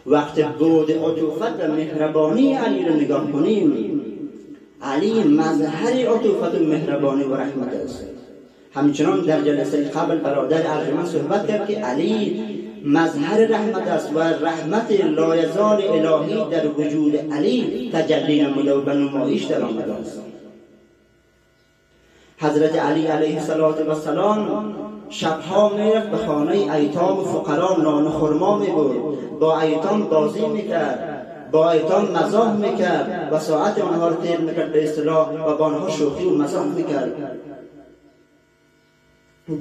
وقت بود عطوفت و مهربانی علی رو نگاه کنیم، علی مظهر عطوفت و مهربانی و رحمت است. همچنان در جلسه قبل برادر ارجمند صحبت کرد که علی مظهر رحمت است و رحمت لایزال الهی در وجود علی تجلی نموده و به نمایش در آمده است. حضرت علی علیه السلام شبها میرفت به خانه ایتام و فقرا نان و خرما میبرد، با ایتام بازی میکرد، با ایتام مزاح میکرد و ساعت آنها رو تیر میکرد به اصطلاح و با آنها شوخی و مزاح میکرد.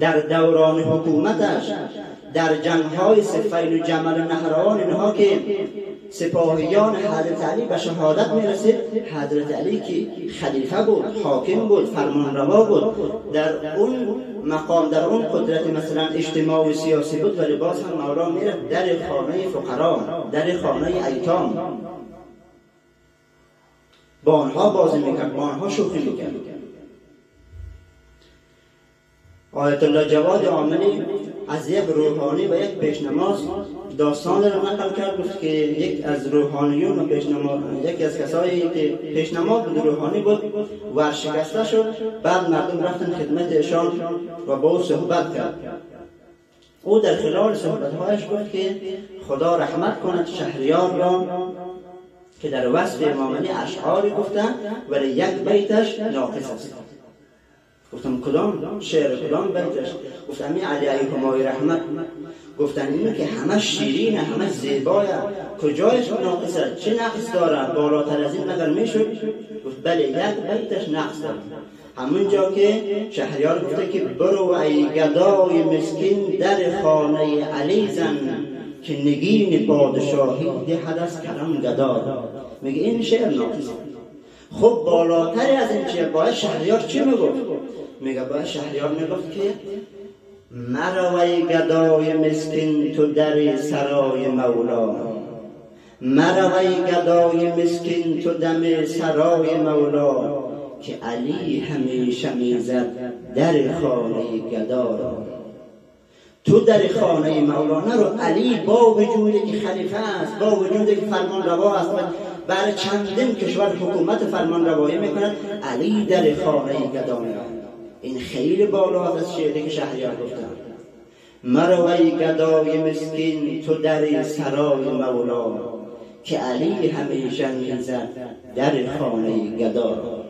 در دوران حکومتش در جنگ‌های صفین و جمل و نهروان اینها که سپاهیان حضرت علی به شهادت میرسید، حضرت علی که خلیفه بود، حاکم بود، فرمانروا بود، در اون مقام، در اون قدرت مثلا اجتماعی و سیاسی بود، ولی باز هم مولا میرفت در خانه فقرا، در خانه ایتام با آنها بازی میکرد، با آنها شوخی میکرد. آیت الله جواد عاملی از یک روحانی و یک پیشنماز داستان را نقل کرد، گفت که یک از روحانیون و یکی از کسایی که پیشنماز بود، روحانی بود، ورشکسته شد. بعد مردم رفتن خدمت ایشان و با او صحبت کرد. او در خلال صحبت‌هایش گفت که خدا رحمت کند شهریار را که در وصف امام علی اشعاری گفتن ولی یک بیتش ناقص است. گفتم کدام شعر، کدام بیتش؟ گفتم این علی علیه رحمت. گفتن اینو که همه شیرینه، همه زیبایه، کجایش ناقص است؟ چه نقص داره؟ بالاتر از این مگر میشد؟ گفت بله یک بیتش نقص داره. همونجا که شهریار گفته که برو ای گدای مسکین در خانه علی زن که نگین پادشاهی دهد از کرم گدا. میگه این شعر ناقص. خب بالاتر از این چیه؟ باید شهریار چی میگفت؟ میگه باید شهریار میگفت که مروی گدای مسکین تو در سرای مولا، مروی گدای مسکین تو دم سرای مولا که علی همیشه میزد در خانه گدا را. تو در خانه مولا نرو. علی با وجودی که خلیفه است، با وجودی که فرمان روا است، برای چندین کشور حکومت فرمان روایی میکند، علی در خانه گدا میرود. این خیلی بالا از شعری که شهریار گفتن. مروی گدای مسکین تو در سرای مولا که علی همیشه میزد در خانه گدا.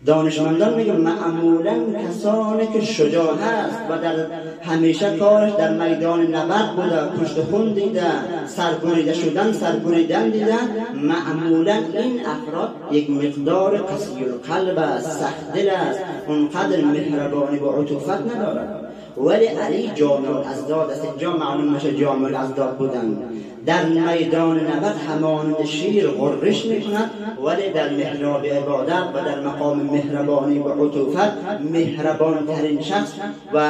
دانشمندان میگن معمولا کسانی که شجاع هست و در همیشه کارش در میدان نبرد بوده، کشته خون دیده، سربریده شدن، سربریدن دیده، معمولا این افراد یک مقدار قسی القلب است، سخت دل است، اونقدر مهربانی و عطوفت ندارد. ولی علی جامع الازداد است. اینجا معلوم میشه جامع الازداد بودن. در میدان نبرد همانند شیر غرش میکند، ولی در محراب عبادت و در مقام مهربانی و عطوفت مهربان ترین شخص و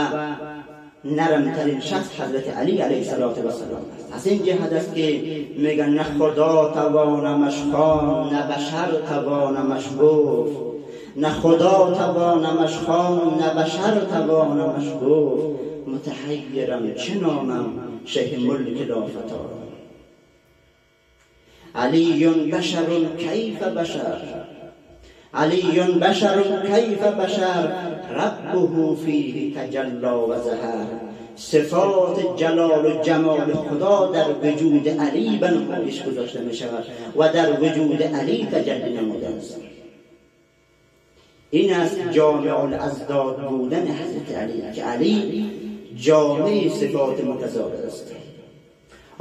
نرم ترین شخص حضرت علی علیه السلام است. از این جهت است که میگن نه خدا توانمش خواند، نه بشر توانمش گفت، نه خدا توانمش خواند، نه بشر توانمش گفت، متحیرم چه نامم شه ملک لافتار. علی بشر کیف بشر، علی بشر کیف بشر، ربه فیه تجلا و ظهر. صفات جلال و جمال خدا در وجود علی به نمایش گذاشته می شود و در وجود علی تجلی نموده است. این است جامع الازداد بودن حضرت علی، که علی جامع صفات متضاد است.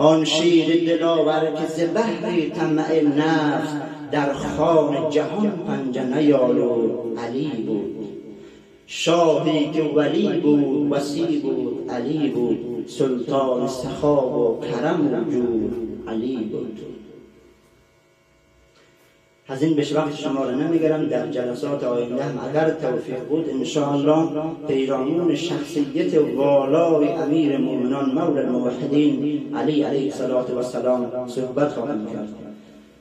آن شیر دلاور که ز بحر طمع نفس در خوان جهان پنجه نیالود علی بود. شاهی که ولی بود، وصی بود، علی بود. سلطان سخا و کرم و جود علی بود. از این بیش وقت شما را نمیگرم. در جلسات آینده هم اگر توفیق بود انشاءالله پیرامون شخصیت والای امیر مومنان مولا الموحدین علی علیه السلام صحبت خواهم کرد.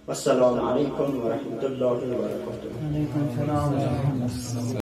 و السلام علیکم و رحمت الله و برکاته.